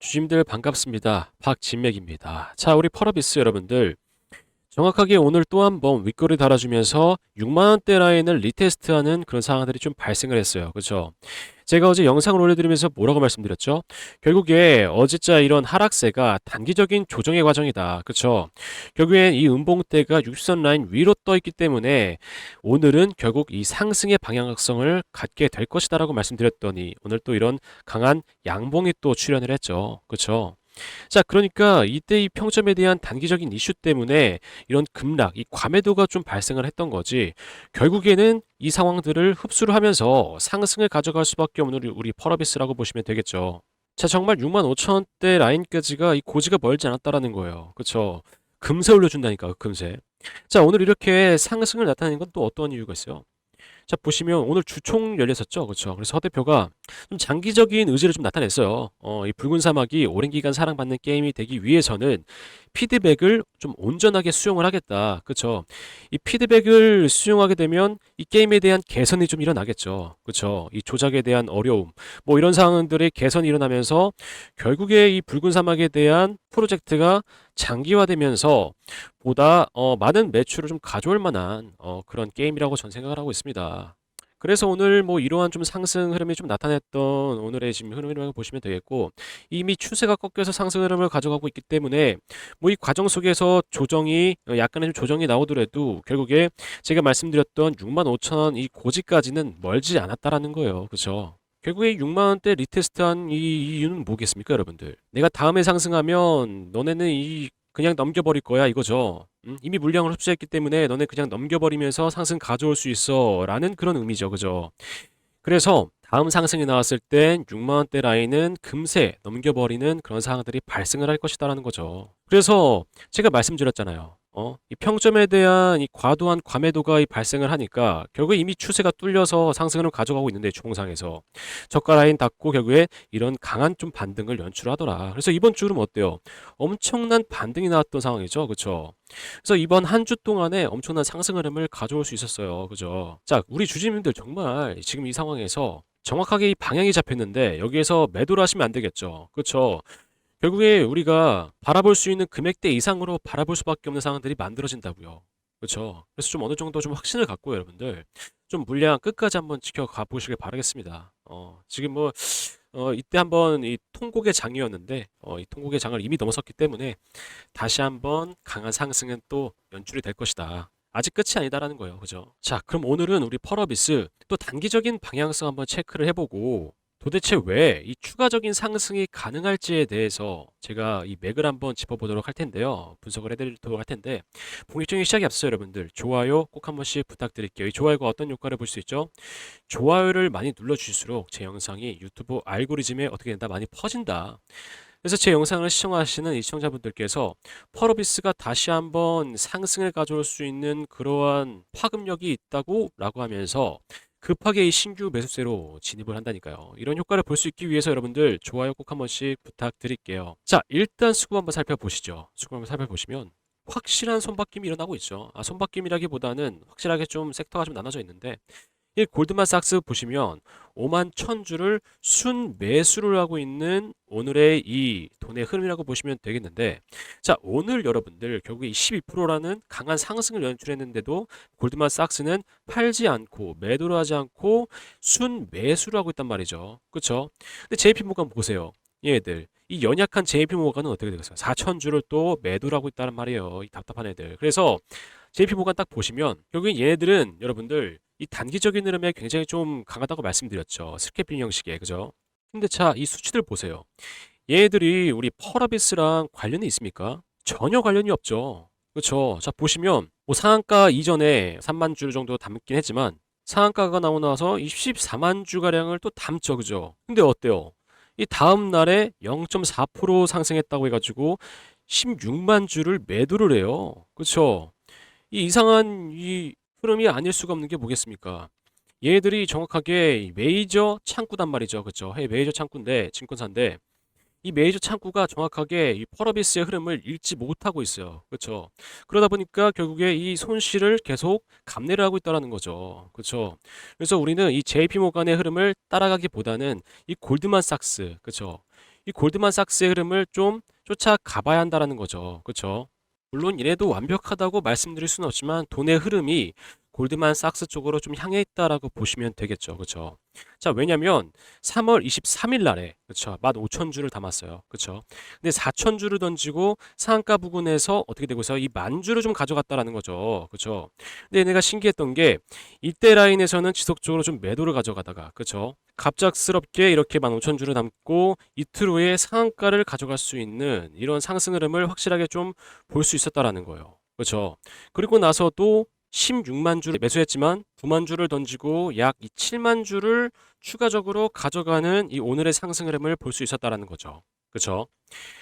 주심들 반갑습니다. 박진맥입니다. 자, 우리 펄어비스 여러분들 정확하게 오늘 또 한 번 윗골을 달아주면서 6만 원대 라인을 리테스트하는 그런 상황들이 좀 발생을 했어요. 그렇죠? 제가 어제 영상을 올려드리면서 뭐라고 말씀드렸죠? 결국에 어제자 이런 하락세가 단기적인 조정의 과정이다. 그렇죠? 결국엔 이 음봉대가 60선 라인 위로 떠 있기 때문에 오늘은 결국 이 상승의 방향성을 갖게 될 것이다라고 말씀드렸더니 오늘 또 이런 강한 양봉이 또 출현을 했죠. 그렇죠? 자, 그러니까 이때 이 평점에 대한 단기적인 이슈 때문에 이런 급락, 이 과매도가 좀 발생을 했던 거지. 결국에는 이 상황들을 흡수를 하면서 상승을 가져갈 수밖에 없는 우리 펄어비스라고 보시면 되겠죠. 자, 정말 6만 5천 원대 라인까지가 이 고지가 멀지 않았다라는 거예요. 그쵸? 금세 올려준다니까, 금세. 자, 오늘 이렇게 상승을 나타내는 건 또 어떤 이유가 있어요? 자, 보시면 오늘 주총 열렸었죠. 그렇죠. 그래서 서 대표가 좀 장기적인 의지를 좀 나타냈어요. 이 붉은 사막이 오랜 기간 사랑받는 게임이 되기 위해서는 피드백을 좀 온전하게 수용을 하겠다. 그렇죠. 이 피드백을 수용하게 되면 이 게임에 대한 개선이 좀 일어나겠죠. 그렇죠. 이 조작에 대한 어려움, 뭐 이런 상황들의 개선이 일어나면서 결국에 이 붉은 사막에 대한 프로젝트가 장기화되면서 보다 많은 매출을 좀 가져올 만한 그런 게임이라고 전 생각을 하고 있습니다. 그래서 오늘 뭐 이러한 좀 상승 흐름이 좀 나타냈던 오늘의 지금 흐름이라고 보시면 되겠고, 이미 추세가 꺾여서 상승 흐름을 가져가고 있기 때문에 뭐 이 과정 속에서 조정이 약간의 좀 조정이 나오더라도 결국에 제가 말씀드렸던 6만 5천 원 이 고지까지는 멀지 않았다라는 거예요. 그렇죠? 결국에 6만 원대 리테스트한 이 이유는 뭐겠습니까, 여러분들? 내가 다음에 상승하면 너네는 이 그냥 넘겨버릴 거야 이거죠. 이미 물량을 흡수했기 때문에 너네 그냥 넘겨버리면서 상승 가져올 수 있어 라는 그런 의미죠. 그죠? 그래서 다음 상승이 나왔을 땐 6만 원대 라인은 금세 넘겨버리는 그런 상황들이 발생을 할 것이다라는 거죠. 그래서 제가 말씀드렸잖아요. 이 평점에 대한 이 과도한 과매도가 이 발생을 하니까 결국 이미 추세가 뚫려서 상승을 가져가고 있는데 주봉상에서 저가 라인 닫고 결국에 이런 강한 좀 반등을 연출하더라. 그래서 이번 주는 어때요? 엄청난 반등이 나왔던 상황이죠. 그렇죠? 그래서 이번 한 주 동안에 엄청난 상승 흐름을 가져올 수 있었어요. 그죠? 자, 우리 주주님들 정말 지금 이 상황에서 정확하게 이 방향이 잡혔는데 여기에서 매도를 하시면 안 되겠죠. 그렇죠? 결국에 우리가 바라볼 수 있는 금액대 이상으로 바라볼 수밖에 없는 상황들이 만들어진다고요. 그렇죠? 그래서 좀 어느 정도 좀 확신을 갖고 여러분들 좀 물량 끝까지 한번 지켜가 보시길 바라겠습니다. 지금 뭐 이때 한번 이 통곡의 장이었는데 이 통곡의 장을 이미 넘어섰기 때문에 다시 한번 강한 상승은 또 연출이 될 것이다. 아직 끝이 아니다라는 거예요. 그죠? 자, 그럼 오늘은 우리 펄어비스 또 단기적인 방향성 한번 체크를 해보고 도대체 왜 이 추가적인 상승이 가능할지에 대해서 제가 이 맥을 한번 짚어보도록 할 텐데요. 분석을 해드리도록 할 텐데 본격적인 시작에 앞서 여러분들 좋아요 꼭 한 번씩 부탁드릴게요. 이 좋아요가 어떤 효과를 볼 수 있죠? 좋아요를 많이 눌러주실수록 제 영상이 유튜브 알고리즘에 어떻게 된다? 많이 퍼진다. 그래서 제 영상을 시청하시는 이 시청자분들께서 펄어비스가 다시 한번 상승을 가져올 수 있는 그러한 파급력이 있다고 라고 하면서 급하게 이 신규 매수세로 진입을 한다니까요. 이런 효과를 볼 수 있기 위해서 여러분들 좋아요 꼭 한 번씩 부탁드릴게요. 자, 일단 수급 한번 살펴보시죠. 수급 한번 살펴보시면 확실한 손바뀜이 일어나고 있죠. 손바뀜이라기보다는 확실하게 좀 섹터가 좀 나눠져 있는데 이 골드만삭스 보시면 5만 1000주를 순 매수를 하고 있는 오늘의 이 돈의 흐름이라고 보시면 되겠는데, 자, 오늘 여러분들 결국에 12%라는 강한 상승을 연출했는데도 골드만삭스는 팔지 않고 매도를 하지 않고 순 매수를 하고 있단 말이죠. 그렇죠? 근데 JP모간 보세요. 얘들 이 연약한 JP모간은 어떻게 되겠어요? 4000주를 또 매도를 하고 있다는 말이에요. 이 답답한 애들. 그래서 JP모간 딱 보시면 결국엔 얘네들은 여러분들 이 단기적인 흐름에 굉장히 좀 강하다고 말씀드렸죠. 스캐핑 형식의 그죠? 근데 자, 이 수치들 보세요. 얘네들이 우리 펄어비스랑 관련이 있습니까? 전혀 관련이 없죠. 그렇죠? 자, 보시면 뭐 상한가 이전에 3만 주 정도 담긴 했지만 상한가가 나오고 나서 24만 주 가량을 또 담죠. 그죠? 근데 어때요? 이 다음 날에 0.4% 상승했다고 해가지고 16만 주를 매도를 해요. 그렇죠? 이 이상한 이 흐름이 아닐 수가 없는 게 뭐겠습니까? 얘들이 정확하게 메이저 창구단 말이죠. 그렇죠? 메이저 창구인데 증권사인데 이 메이저 창구가 정확하게 이 펄어비스의 흐름을 읽지 못하고 있어요. 그렇죠? 그러다 보니까 결국에 이 손실을 계속 감내를 하고 있다는 거죠. 그렇죠? 그래서 우리는 이 JP 모간의 흐름을 따라가기보다는 이 골드만삭스, 그렇죠? 이 골드만삭스의 흐름을 좀 쫓아가봐야 한다라는 거죠. 그쵸? 물론 얘네도 완벽하다고 말씀드릴 수는 없지만 돈의 흐름이 골드만삭스 쪽으로 좀 향해 있다라고 보시면 되겠죠. 그쵸? 자, 왜냐면 3월 23일 날에 그쵸? 15,000주를 담았어요. 그쵸? 근데 4,000주를 던지고 상한가 부근에서 어떻게 되고 있어요? 이 10,000주를 좀 가져갔다라는 거죠. 그쵸? 근데 얘네가 신기했던 게 이때 라인에서는 지속적으로 좀 매도를 가져가다가 그쵸? 갑작스럽게 이렇게 15,000주를 담고 이틀 후에 상한가를 가져갈 수 있는 이런 상승 흐름을 확실하게 좀 볼 수 있었다라는 거예요. 그렇죠? 그리고 나서도 16만 주를 매수했지만 9만 주를 던지고 약 7만 주를 추가적으로 가져가는 이 오늘의 상승 흐름을 볼 수 있었다라는 거죠. 그렇죠?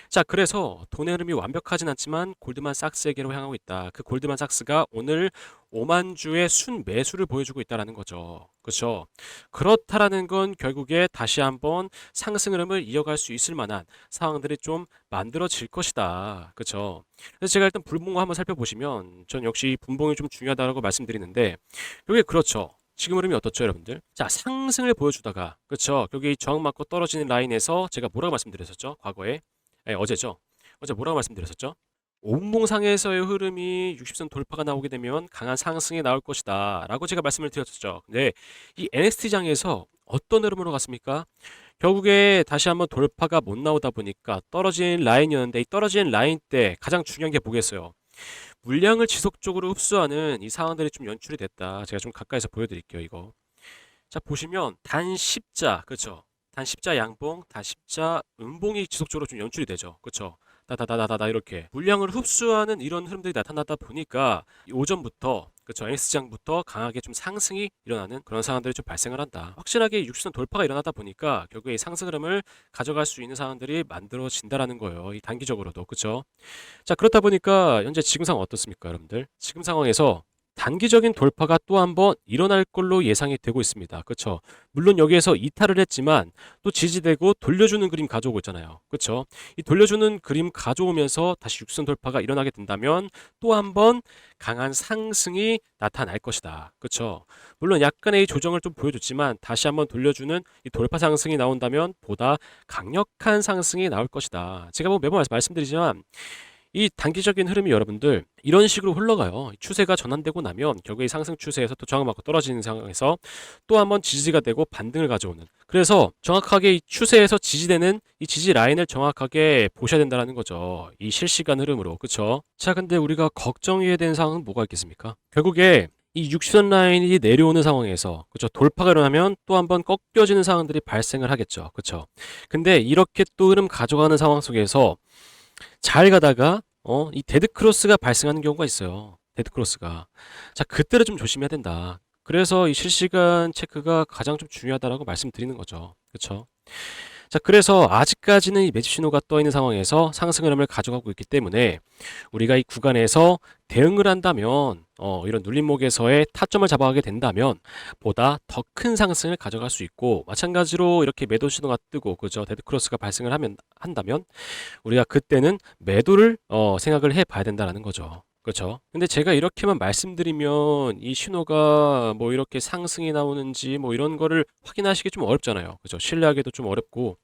자, 그래서 돈의 흐름이 완벽하진 않지만 골드만삭스에게로 향하고 있다. 그 골드만삭스가 오늘 5만 주의 순 매수를 보여주고 있다라는 거죠. 그렇죠? 그렇다라는 건 결국에 다시 한번 상승 흐름을 이어갈 수 있을 만한 상황들이 좀 만들어질 것이다. 그렇죠? 그래서 제가 일단 불봉을 한번 살펴보시면 전 역시 분봉이 좀 중요하다고 말씀드리는데 이게 그렇죠. 지금 흐름이 어떻죠, 여러분들? 자, 상승을 보여주다가 그렇죠? 여기 저항 맞고 떨어지는 라인에서 제가 뭐라고 말씀드렸었죠? 과거에 어제죠. 어제 뭐라고 말씀드렸었죠? 온봉상에서의 흐름이 60선 돌파가 나오게 되면 강한 상승이 나올 것이다 라고 제가 말씀을 드렸었죠. 근데 이 NXT장에서 어떤 흐름으로 갔습니까? 결국에 다시 한번 돌파가 못 나오다 보니까 떨어진 라인이었는데 이 떨어진 라인 때 가장 중요한 게 뭐겠어요? 물량을 지속적으로 흡수하는 이 상황들이 좀 연출이 됐다. 제가 좀 가까이서 보여드릴게요, 이거. 자, 보시면 단 십자, 그렇죠? 단 십자 양봉, 단 십자 음봉이 지속적으로 좀 연출이 되죠. 그렇죠? 다다다다다 이렇게 물량을 흡수하는 이런 흐름들이 나타나다 보니까 이 오전부터 그렇죠? S장부터 강하게 좀 상승이 일어나는 그런 상황들이 좀 발생을 한다. 확실하게 60선 돌파가 일어나다 보니까 결국에 이 상승 흐름을 가져갈 수 있는 상황들이 만들어진다라는 거예요. 이 단기적으로도. 그렇죠? 자, 그렇다 보니까 현재 지금 상황 어떻습니까, 여러분들? 지금 상황에서 단기적인 돌파가 또 한 번 일어날 걸로 예상이 되고 있습니다. 그렇죠? 물론 여기에서 이탈을 했지만 또 지지되고 돌려주는 그림 가져오고 있잖아요. 그렇죠? 이 돌려주는 그림 가져오면서 다시 육선 돌파가 일어나게 된다면 또 한 번 강한 상승이 나타날 것이다. 그렇죠? 물론 약간의 이 조정을 좀 보여줬지만 다시 한번 돌려주는 이 돌파 상승이 나온다면 보다 강력한 상승이 나올 것이다. 제가 뭐 매번 말씀드리지만 이 단기적인 흐름이 여러분들 이런 식으로 흘러가요. 추세가 전환되고 나면 결국에 상승 추세에서 또 저항을 맞고 떨어지는 상황에서 또 한번 지지가 되고 반등을 가져오는. 그래서 정확하게 이 추세에서 지지되는 이 지지 라인을 정확하게 보셔야 된다는 거죠. 이 실시간 흐름으로. 그렇죠? 자, 근데 우리가 걱정해야 되는 상황은 뭐가 있겠습니까? 결국에 이 60선 라인이 내려오는 상황에서 그렇죠? 돌파가 일어나면 또 한번 꺾여지는 상황들이 발생을 하겠죠. 그렇죠? 근데 이렇게 또 흐름 가져가는 상황 속에서 잘 가다가 이 데드 크로스가 발생하는 경우가 있어요. 데드 크로스가. 자, 그때를 좀 조심해야 된다. 그래서 이 실시간 체크가 가장 좀 중요하다라고 말씀드리는 거죠. 그렇죠? 자, 그래서 아직까지는 이 매집 신호가 떠 있는 상황에서 상승 흐름을 가져가고 있기 때문에 우리가 이 구간에서 대응을 한다면 이런 눌림목에서의 타점을 잡아가게 된다면 보다 더 큰 상승을 가져갈 수 있고 마찬가지로 이렇게 매도 신호가 뜨고 그죠 데드 크로스가 발생을 한다면 우리가 그때는 매도를 생각을 해 봐야 된다는 거죠. 그렇죠. 근데 제가 이렇게만 말씀드리면 이 신호가 뭐 이렇게 상승이 나오는지 뭐 이런 거를 확인하시기 좀 어렵잖아요. 그죠? 신뢰하기도 좀 어렵고.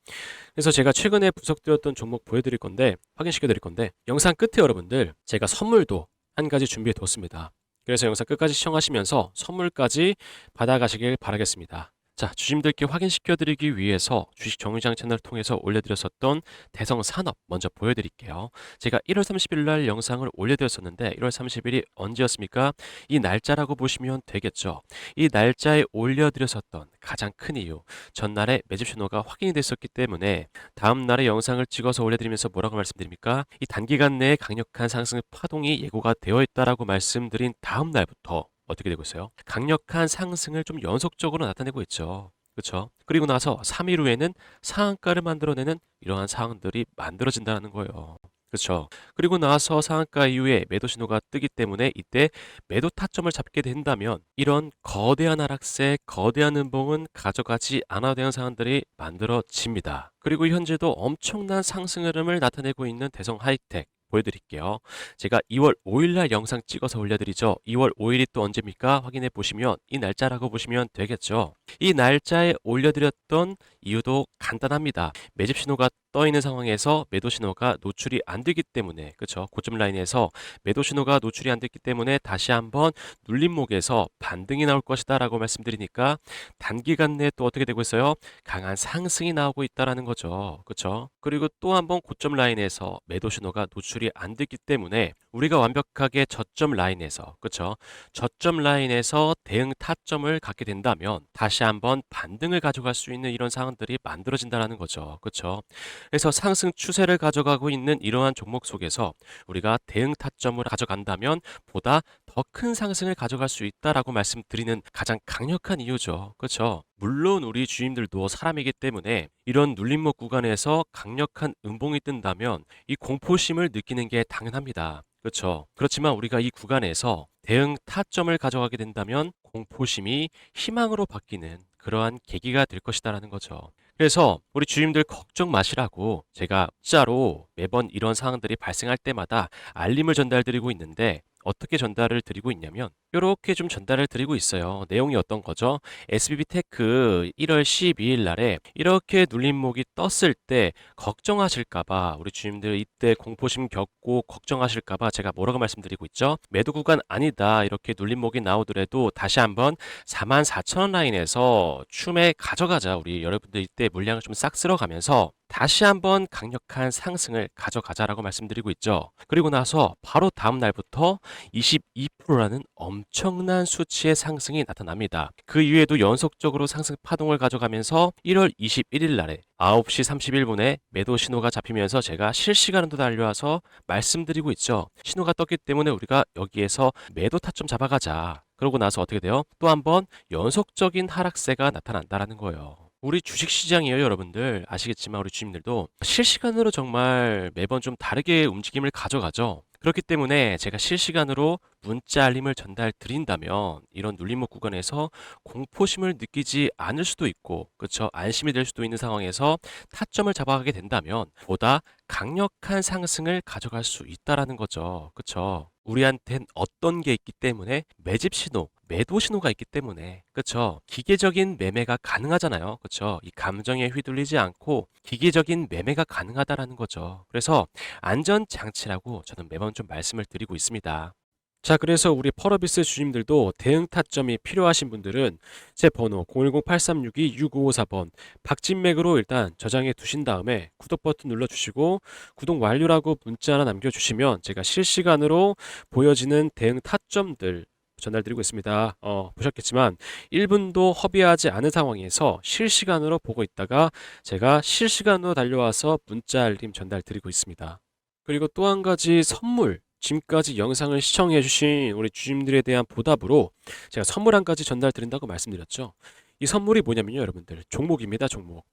그래서 제가 최근에 분석드렸던 종목 보여드릴 건데, 확인시켜 드릴 건데, 영상 끝에 여러분들 제가 선물도 한 가지 준비해 뒀습니다. 그래서 영상 끝까지 시청하시면서 선물까지 받아가시길 바라겠습니다. 자, 주심들께 확인시켜 드리기 위해서 주식 정의장 채널을 통해서 올려드렸었던 대성산업 먼저 보여드릴게요. 제가 1월 30일 날 영상을 올려드렸었는데 1월 30일이 언제였습니까? 이 날짜라고 보시면 되겠죠. 이 날짜에 올려드렸었던 가장 큰 이유, 전날에 매집 신호가 확인이 됐었기 때문에 다음 날에 영상을 찍어서 올려드리면서 뭐라고 말씀드립니까? 이 단기간 내에 강력한 상승 파동이 예고가 되어 있다라고 말씀드린 다음 날부터 어떻게 되고 있어요? 강력한 상승을 좀 연속적으로 나타내고 있죠. 그렇죠? 그리고 나서 3일 후에는 상한가를 만들어내는 이러한 상황들이 만들어진다는 거예요. 그렇죠? 그리고 나서 상한가 이후에 매도 신호가 뜨기 때문에 이때 매도 타점을 잡게 된다면 이런 거대한 하락세, 거대한 음봉은 가져가지 않아야 되는 상황들이 만들어집니다. 그리고 현재도 엄청난 상승 흐름을 나타내고 있는 대성 하이텍 보여드릴게요. 제가 2월 5일 날 영상 찍어서 올려드리죠. 2월 5일이 또 언제입니까? 확인해 보시면 이 날짜라고 보시면 되겠죠. 이 날짜에 올려드렸던 이유도 간단합니다. 매집 신호가 떠 있는 상황에서 매도 신호가 노출이 안 되기 때문에, 그렇죠? 고점 라인에서 매도 신호가 노출이 안 됐기 때문에 다시 한번 눌림목에서 반등이 나올 것이다라고 말씀드리니까 단기간 내에 또 어떻게 되고 있어요? 강한 상승이 나오고 있다라는 거죠. 그렇죠? 그리고 또 한번 고점 라인에서 매도 신호가 노출이 안 됐기 때문에 우리가 완벽하게 저점 라인에서, 그렇죠? 저점 라인에서 대응 타점을 갖게 된다면 다시 한번 반등을 가져갈 수 있는 이런 상황들이 만들어진다는 거죠. 그렇죠? 그래서 상승 추세를 가져가고 있는 이러한 종목 속에서 우리가 대응 타점을 가져간다면 보다 더 큰 상승을 가져갈 수 있다라고 말씀드리는 가장 강력한 이유죠. 그렇죠? 물론 우리 주임들도 사람이기 때문에 이런 눌림목 구간에서 강력한 음봉이 뜬다면 이 공포심을 느끼는 게 당연합니다. 그렇죠. 그렇지만 우리가 이 구간에서 대응 타점을 가져가게 된다면 공포심이 희망으로 바뀌는 그러한 계기가 될 것이다라는 거죠. 그래서 우리 주임들 걱정 마시라고 제가 진짜로 매번 이런 상황들이 발생할 때마다 알림을 전달드리고 있는데 어떻게 전달을 드리고 있냐면 이렇게 좀 전달을 드리고 있어요. 내용이 어떤 거죠? SBB테크 1월 12일 날에 이렇게 눌림목이 떴을 때 걱정하실까봐 우리 주임들 이때 공포심 겪고 걱정하실까봐 제가 뭐라고 말씀드리고 있죠? 매도 구간 아니다 이렇게 눌림목이 나오더라도 다시 한번 44,000원 라인에서 춤에 가져가자. 우리 여러분들 이때 물량을 좀 싹 쓸어가면서 다시 한번 강력한 상승을 가져가자라고 말씀드리고 있죠. 그리고 나서 바로 다음 날부터 22%라는 엄청난 수치의 상승이 나타납니다. 그 이후에도 연속적으로 상승 파동을 가져가면서 1월 21일 날에 9시 31분에 매도 신호가 잡히면서 제가 실시간으로 달려와서 말씀드리고 있죠. 신호가 떴기 때문에 우리가 여기에서 매도 타점 잡아가자. 그러고 나서 어떻게 돼요? 또 한번 연속적인 하락세가 나타난다라는 거예요. 우리 주식시장이에요, 여러분들. 아시겠지만 우리 주님들도 실시간으로 정말 매번 좀 다르게 움직임을 가져가죠. 그렇기 때문에 제가 실시간으로 문자 알림을 전달 드린다면 이런 눌림목 구간에서 공포심을 느끼지 않을 수도 있고, 그렇죠? 안심이 될 수도 있는 상황에서 타점을 잡아가게 된다면 보다 강력한 상승을 가져갈 수 있다라는 거죠. 그렇죠? 우리한텐 어떤 게 있기 때문에 매집 신호, 매도 신호가 있기 때문에 그렇죠. 기계적인 매매가 가능하잖아요. 그렇죠. 이 감정에 휘둘리지 않고 기계적인 매매가 가능하다라는 거죠. 그래서 안전 장치라고 저는 매번 좀 말씀을 드리고 있습니다. 자, 그래서 우리 펄어비스 주님들도 대응 타점이 필요하신 분들은 제 번호 010-8362-6554번 박진맥으로 일단 저장해 두신 다음에 구독 버튼 눌러주시고 구독 완료라고 문자 하나 남겨주시면 제가 실시간으로 보여지는 대응 타점들 전달드리고 있습니다. 보셨겠지만 1분도 허비하지 않은 상황에서 실시간으로 보고 있다가 제가 실시간으로 달려와서 문자 알림 전달드리고 있습니다. 그리고 또 한 가지 선물, 지금까지 영상을 시청해주신 우리 주님들에 대한 보답으로 제가 선물 한 가지 전달드린다고 말씀드렸죠. 이 선물이 뭐냐면요, 여러분들. 종목입니다, 종목.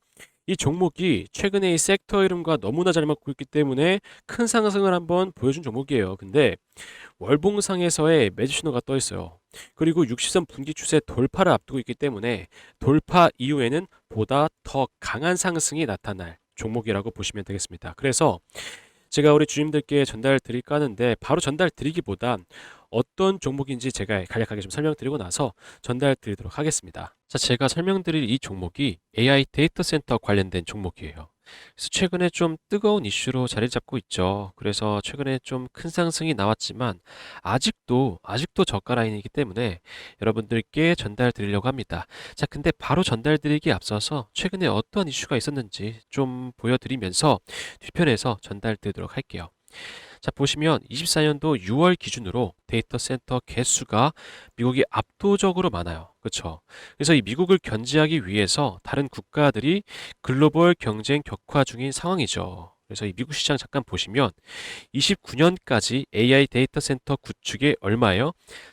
이 종목이 최근에 이 섹터 이름과 너무나 잘 맞고 있기 때문에 큰 상승을 한번 보여준 종목이에요. 근데 월봉상에서의 매집 신호가 떠 있어요. 그리고 60선 분기 추세 돌파를 앞두고 있기 때문에 돌파 이후에는 보다 더 강한 상승이 나타날 종목이라고 보시면 되겠습니다. 그래서 제가 우리 주님들께 전달 드릴까 하는데 바로 전달 드리기보다 어떤 종목인지 제가 간략하게 좀 설명드리고 나서 전달 드리도록 하겠습니다. 자, 제가 설명드릴 이 종목이 AI 데이터 센터 관련된 종목이에요. 그래서 최근에 좀 뜨거운 이슈로 자리 잡고 있죠. 그래서 최근에 좀 큰 상승이 나왔지만 아직도 저가 라인이기 때문에 여러분들께 전달 드리려고 합니다. 자, 근데 바로 전달 드리기 앞서서 최근에 어떠한 이슈가 있었는지 좀 보여드리면서 뒤편에서 전달 드리도록 할게요. 자, 보시면 24년도 6월 기준으로 데이터 센터 개수가 미국이 압도적으로 많아요. 그렇죠? 그래서 이 미국을 견제하기 위해서 다른 국가들이 글로벌 경쟁 격화 중인 상황이죠. 그래서 이 미국 시장 잠깐 보시면 29년까지 AI 데이터 센터 구축에 얼마예요?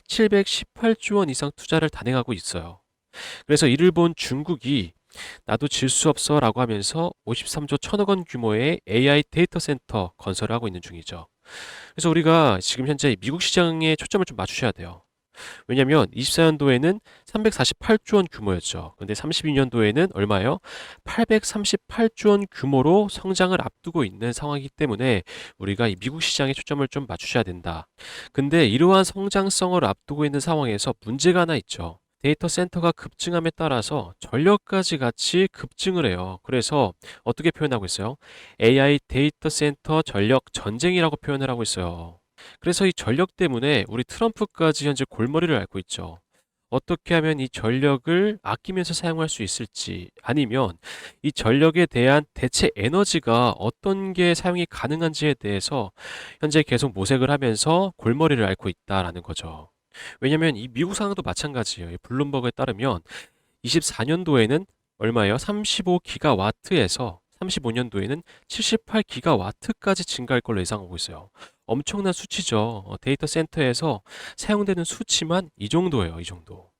718조 원 이상 투자를 단행하고 있어요. 그래서 이를 본 중국이 나도 질 수 없어 라고 하면서 53조 1천억 원 규모의 AI 데이터 센터 건설을 하고 있는 중이죠. 그래서 우리가 지금 현재 미국 시장에 초점을 좀 맞추셔야 돼요. 왜냐하면 24년도에는 348조 원 규모였죠. 근데 32년도에는 얼마예요? 838조 원 규모로 성장을 앞두고 있는 상황이기 때문에 우리가 이 미국 시장에 초점을 좀 맞추셔야 된다. 근데 이러한 성장성을 앞두고 있는 상황에서 문제가 하나 있죠. 데이터 센터가 급증함에 따라서 전력까지 같이 급증을 해요. 그래서 어떻게 표현하고 있어요? AI 데이터 센터 전력 전쟁이라고 표현을 하고 있어요. 그래서 이 전력 때문에 우리 트럼프까지 현재 골머리를 앓고 있죠. 어떻게 하면 이 전력을 아끼면서 사용할 수 있을지, 아니면 이 전력에 대한 대체 에너지가 어떤 게 사용이 가능한지에 대해서 현재 계속 모색을 하면서 골머리를 앓고 있다라는 거죠. 왜냐면 이 미국 상황도 마찬가지예요. 이 블룸버그에 따르면 24년도에는 얼마예요? 35기가와트에서 35년도에는 78기가와트까지 증가할 걸로 예상하고 있어요. 엄청난 수치죠. 데이터 센터에서 사용되는 수치만 이 정도예요. 이 정도.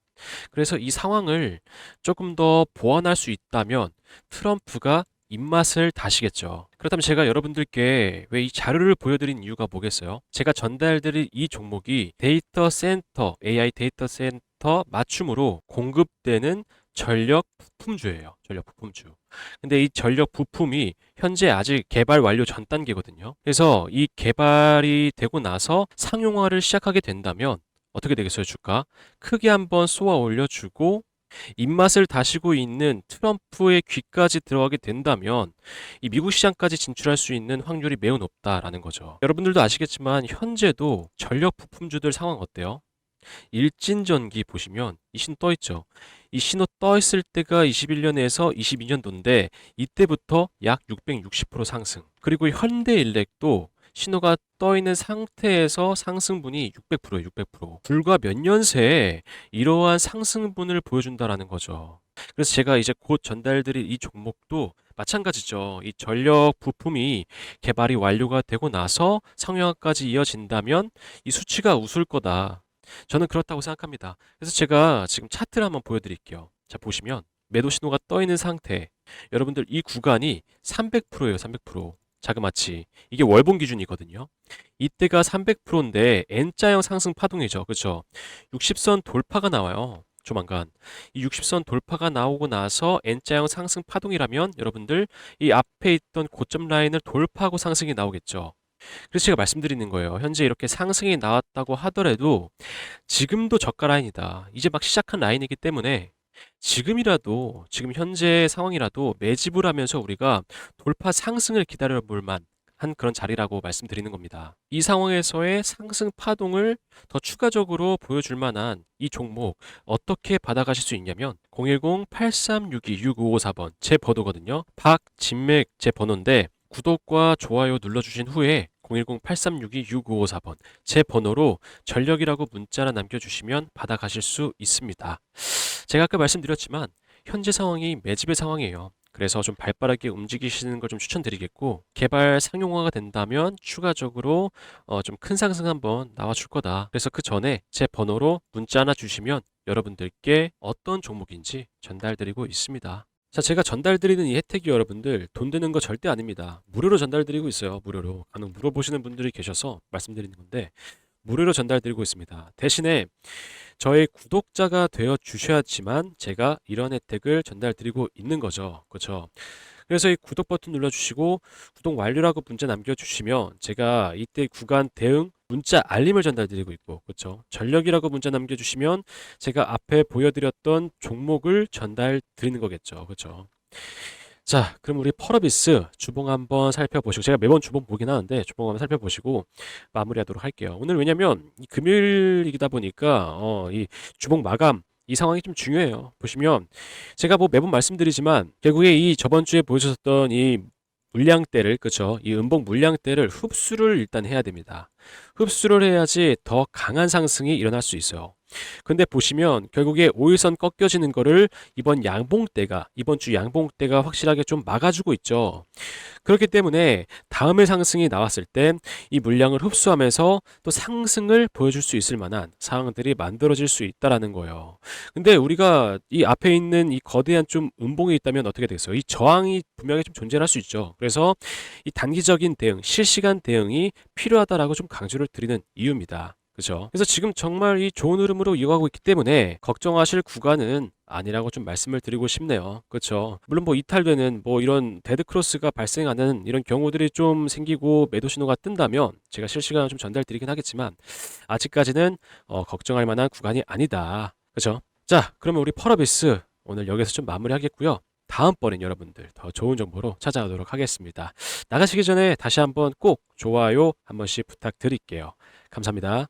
그래서 이 상황을 조금 더 보완할 수 있다면 트럼프가 입맛을 다시겠죠. 그렇다면 제가 여러분들께 왜 이 자료를 보여드린 이유가 뭐겠어요? 제가 전달드릴 이 종목이 데이터 센터, AI 데이터 센터 맞춤으로 공급되는 전력 부품주예요. 전력 부품주. 근데 이 전력 부품이 현재 아직 개발 완료 전 단계거든요. 그래서 이 개발이 되고 나서 상용화를 시작하게 된다면 어떻게 되겠어요, 주가? 크게 한번 쏘아 올려주고 입맛을 다시고 있는 트럼프의 귀까지 들어가게 된다면 이 미국 시장까지 진출할 수 있는 확률이 매우 높다라는 거죠. 여러분들도 아시겠지만 현재도 전력 부품주들 상황 어때요? 일진전기 보시면 이 신호 떠 있죠. 이 신호 떠 있을 때가 21년에서 22년도인데 이때부터 약 660% 상승. 그리고 현대일렉도 신호가 떠 있는 상태에서 상승분이 600%예요, 600%. 불과 몇 년 새에 이러한 상승분을 보여준다라는 거죠. 그래서 제가 이제 곧 전달드릴 이 종목도 마찬가지죠. 이 전력 부품이 개발이 완료가 되고 나서 상용화까지 이어진다면 이 수치가 웃을 거다. 저는 그렇다고 생각합니다. 그래서 제가 지금 차트를 한번 보여드릴게요. 자, 보시면 매도 신호가 떠 있는 상태. 여러분들 이 구간이 300%예요, 300%. 자그마치. 이게 월봉 기준이거든요. 이때가 300%인데 N자형 상승 파동이죠. 그렇죠? 60선 돌파가 나와요. 조만간. 이 60선 돌파가 나오고 나서 N자형 상승 파동이라면 여러분들 이 앞에 있던 고점 라인을 돌파하고 상승이 나오겠죠. 그래서 제가 말씀드리는 거예요. 현재 이렇게 상승이 나왔다고 하더라도 지금도 저가 라인이다. 이제 막 시작한 라인이기 때문에 지금이라도, 지금 현재 상황이라도 매집을 하면서 우리가 돌파 상승을 기다려 볼 만한 그런 자리라고 말씀드리는 겁니다. 이 상황에서의 상승 파동을 더 추가적으로 보여줄 만한 이 종목 어떻게 받아가실 수 있냐면 010-8362-6554번 제 번호거든요. 박진맥 제 번호인데 구독과 좋아요 눌러주신 후에 010-8362-6554번 제 번호로 전력이라고 문자나 남겨주시면 받아가실 수 있습니다. 제가 아까 말씀드렸지만 현재 상황이 매집의 상황이에요. 그래서 좀 발빠르게 움직이시는 걸 좀 추천드리겠고, 개발 상용화가 된다면 추가적으로 좀 큰 상승 한번 나와줄 거다. 그래서 그 전에 제 번호로 문자 하나 주시면 여러분들께 어떤 종목인지 전달드리고 있습니다. 자, 제가 전달드리는 이 혜택이 여러분들 돈 드는 거 절대 아닙니다. 무료로 전달드리고 있어요. 무료로. 간혹 물어보시는 분들이 계셔서 말씀드리는 건데 무료로 전달드리고 있습니다. 대신에 저의 구독자가 되어 주셔야지만 제가 이런 혜택을 전달드리고 있는 거죠. 그렇죠? 그래서 이 구독 버튼 눌러주시고 구독 완료라고 문자 남겨주시면 제가 이때 구간 대응 문자 알림을 전달드리고 있고, 그렇죠? 전력이라고 문자 남겨주시면 제가 앞에 보여드렸던 종목을 전달드리는 거겠죠. 그렇죠? 자, 그럼 우리 펄어비스 주봉 한번 살펴보시고, 제가 매번 주봉 보긴 하는데 주봉 한번 살펴보시고 마무리하도록 할게요. 오늘 왜냐면 이 금요일이다 보니까 이 주봉 마감 이 상황이 좀 중요해요. 보시면 제가 뭐 매번 말씀드리지만 결국에 이 저번 주에 보여주셨던 이 물량대를, 그쵸? 이 음봉 물량대를 흡수를 일단 해야 됩니다. 흡수를 해야지 더 강한 상승이 일어날 수 있어요. 근데 보시면 결국에 5일선 꺾여지는 거를 이번 주 양봉대가 확실하게 좀 막아주고 있죠. 그렇기 때문에 다음에 상승이 나왔을 때 이 물량을 흡수하면서 또 상승을 보여줄 수 있을 만한 상황들이 만들어질 수 있다라는 거예요. 근데 우리가 이 앞에 있는 이 거대한 좀 음봉이 있다면 어떻게 되겠어요? 이 저항이 분명히 좀 존재할 수 있죠. 그래서 이 단기적인 대응, 실시간 대응이 필요하다라고 좀 강조를 드리는 이유입니다. 그죠? 그래서 지금 정말 이 좋은 흐름으로 이어가고 있기 때문에 걱정하실 구간은 아니라고 좀 말씀을 드리고 싶네요. 그렇죠? 물론 뭐 이탈되는 뭐 이런 데드크로스가 발생하는 이런 경우들이 좀 생기고 매도 신호가 뜬다면 제가 실시간으로 좀 전달드리긴 하겠지만 아직까지는 걱정할 만한 구간이 아니다. 그렇죠? 자, 그러면 우리 펄어비스 오늘 여기서 좀 마무리하겠고요. 다음번엔 여러분들 더 좋은 정보로 찾아오도록 하겠습니다. 나가시기 전에 다시 한번 꼭 좋아요 한 번씩 부탁드릴게요. 감사합니다.